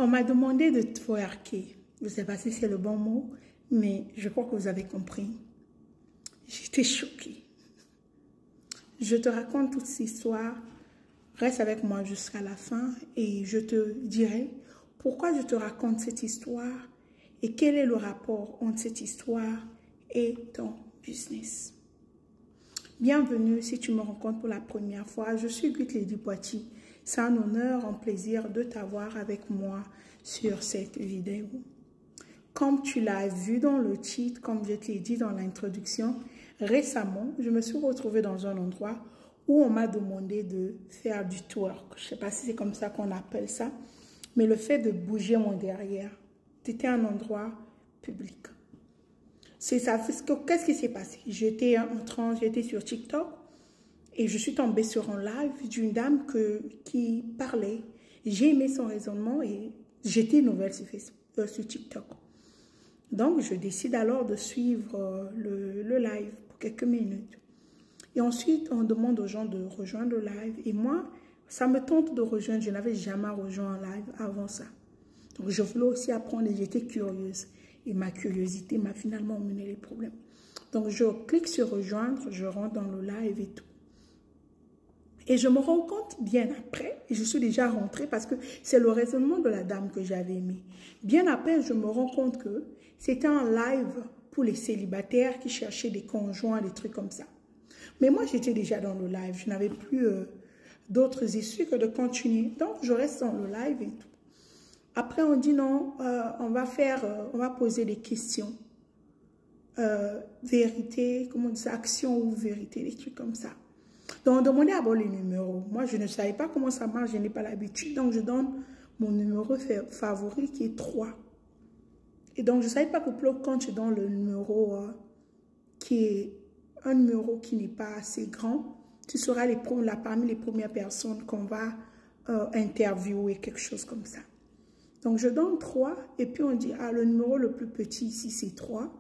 On m'a demandé de twerker. Je ne sais pas si c'est le bon mot, mais je crois que vous avez compris. J'étais choquée. Je te raconte toute cette histoire. Reste avec moi jusqu'à la fin et je te dirai pourquoi je te raconte cette histoire et quel est le rapport entre cette histoire et ton business. Bienvenue si tu me rencontres pour la première fois. Je suis Gwit Lady Poitiers. C'est un honneur, un plaisir de t'avoir avec moi sur cette vidéo. Comme tu l'as vu dans le titre, comme je te l'ai dit dans l'introduction, récemment, je me suis retrouvée dans un endroit où on m'a demandé de faire du twerk. Je ne sais pas si c'est comme ça qu'on appelle ça, mais le fait de bouger mon derrière, c'était un endroit public. C'est ça. Qu'est-ce qui s'est passé? J'étais j'étais sur TikTok et je suis tombée sur un live d'une dame qui parlait. J'ai aimé son raisonnement et j'étais nouvelle sur TikTok. Donc, je décide alors de suivre le live pour quelques minutes. Et ensuite, on demande aux gens de rejoindre le live. Et moi, ça me tente de rejoindre. Je n'avais jamais rejoint un live avant ça. Donc, je voulais aussi apprendre et j'étais curieuse. Et ma curiosité m'a finalement mené les problèmes. Donc, je clique sur rejoindre, je rentre dans le live et tout. Et je me rends compte bien après, et je suis déjà rentrée parce que c'est le raisonnement de la dame que j'avais aimé. Bien après, je me rends compte que c'était un live pour les célibataires qui cherchaient des conjoints, des trucs comme ça. Mais moi, j'étais déjà dans le live. Je n'avais plus d'autres issues que de continuer. Donc, je reste dans le live et tout. Après, on dit non, on va poser des questions. Vérité, comment on dit ça, action ou vérité, des trucs comme ça. Donc, on demandait d'abord les numéros. Moi, je ne savais pas comment ça marche, je n'ai pas l'habitude. Donc, je donne mon numéro favori qui est 3. Et donc, je ne savais pas que quand je donne le numéro qui est un numéro qui n'est pas assez grand, tu seras parmi les premières personnes qu'on va interviewer, quelque chose comme ça. Donc, je donne 3 et puis on dit, ah, le numéro le plus petit ici, c'est 3.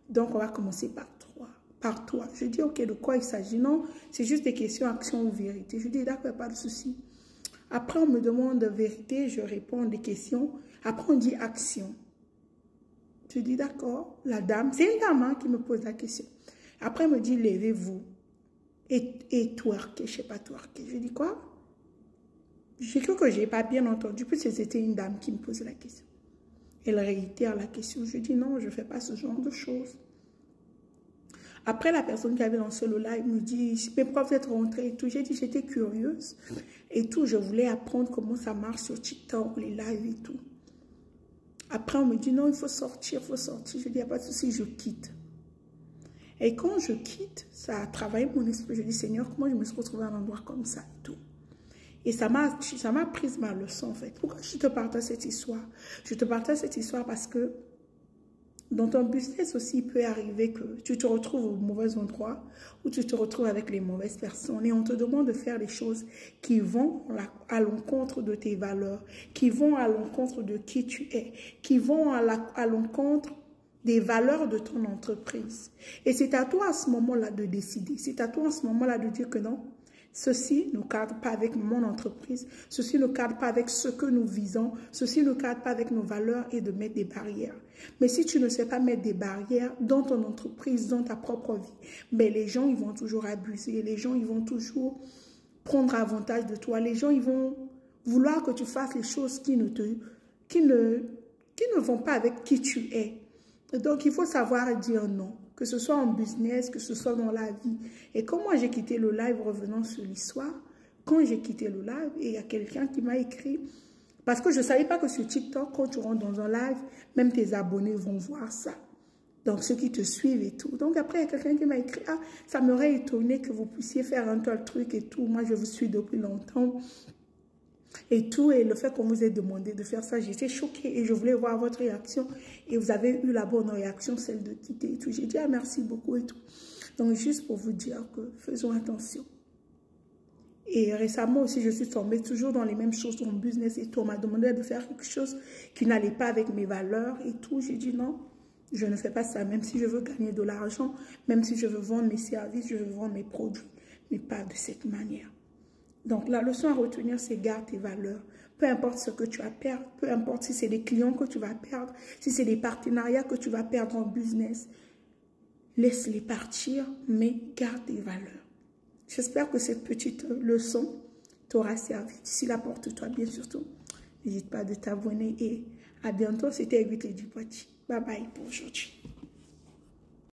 Donc, on va commencer par 3. Par toi. Je dis, ok, de quoi il s'agit? Non, c'est juste des questions, action ou vérité. Je dis, d'accord, pas de souci. Après, on me demande vérité, je réponds des questions. Après, on dit action. Je dis, d'accord, la dame, c'est une dame qui me pose la question. Après, elle me dit, levez-vous et twerker, je ne sais pas twerker. Je dis, quoi? J'ai cru que je n'ai pas bien entendu, puis c'était une dame qui me posait la question. Elle réitère la question. Je dis, non, je ne fais pas ce genre de choses. Après, la personne qui avait lancé le live me dit, mais pourquoi vous êtes rentrée et tout? J'ai dit, j'étais curieuse et tout. Je voulais apprendre comment ça marche sur TikTok, les lives et tout. Après, on me dit, non, il faut sortir, il faut sortir. Je dis, il n'y a pas de souci, je quitte. Et quand je quitte, ça a travaillé mon esprit. Je dis, Seigneur, comment je me suis retrouvée à un endroit comme ça et tout. Et ça m'a pris ma leçon, en fait. Pourquoi je te partage cette histoire? Je te partage cette histoire parce que dans ton business aussi, il peut arriver que tu te retrouves au mauvais endroit ou tu te retrouves avec les mauvaises personnes et on te demande de faire des choses qui vont à l'encontre de tes valeurs, qui vont à l'encontre de qui tu es, qui vont à l'encontre des valeurs de ton entreprise. Et c'est à toi à ce moment-là de décider. C'est à toi à ce moment-là de dire que non, ceci ne cadre pas avec mon entreprise, ceci ne cadre pas avec ce que nous visons, ceci ne cadre pas avec nos valeurs et de mettre des barrières. Mais si tu ne sais pas mettre des barrières dans ton entreprise, dans ta propre vie, mais les gens ils vont toujours abuser, les gens ils vont toujours prendre avantage de toi, les gens ils vont vouloir que tu fasses les choses qui ne vont pas avec qui tu es. Donc, il faut savoir dire non, que ce soit en business, que ce soit dans la vie. Et comme moi, j'ai quitté le live, revenant sur l'histoire, quand j'ai quitté le live, et il y a quelqu'un qui m'a écrit, parce que je ne savais pas que sur TikTok, quand tu rentres dans un live, même tes abonnés vont voir ça. Donc, ceux qui te suivent et tout. Donc, après, il y a quelqu'un qui m'a écrit, ah, ça m'aurait étonné que vous puissiez faire un tel truc et tout. Moi, je vous suis depuis longtemps. Et tout, et le fait qu'on vous ait demandé de faire ça, j'étais choquée et je voulais voir votre réaction. Et vous avez eu la bonne réaction, celle de quitter et tout. J'ai dit, ah, merci beaucoup et tout. Donc, juste pour vous dire que faisons attention. Et récemment aussi, je suis tombée toujours dans les mêmes choses dans mon business et tout. On m'a demandé de faire quelque chose qui n'allait pas avec mes valeurs et tout. J'ai dit non, je ne fais pas ça. Même si je veux gagner de l'argent, même si je veux vendre mes services, je veux vendre mes produits, mais pas de cette manière. Donc, la leçon à retenir, c'est garde tes valeurs. Peu importe ce que tu vas perdre, peu importe si c'est des clients que tu vas perdre, si c'est des partenariats que tu vas perdre en business, laisse-les partir, mais garde tes valeurs. J'espère que cette petite leçon t'aura servi. D'ici là, porte-toi bien surtout. N'hésite pas de t'abonner et à bientôt. C'était Evite du Poitiers. Bye bye pour aujourd'hui.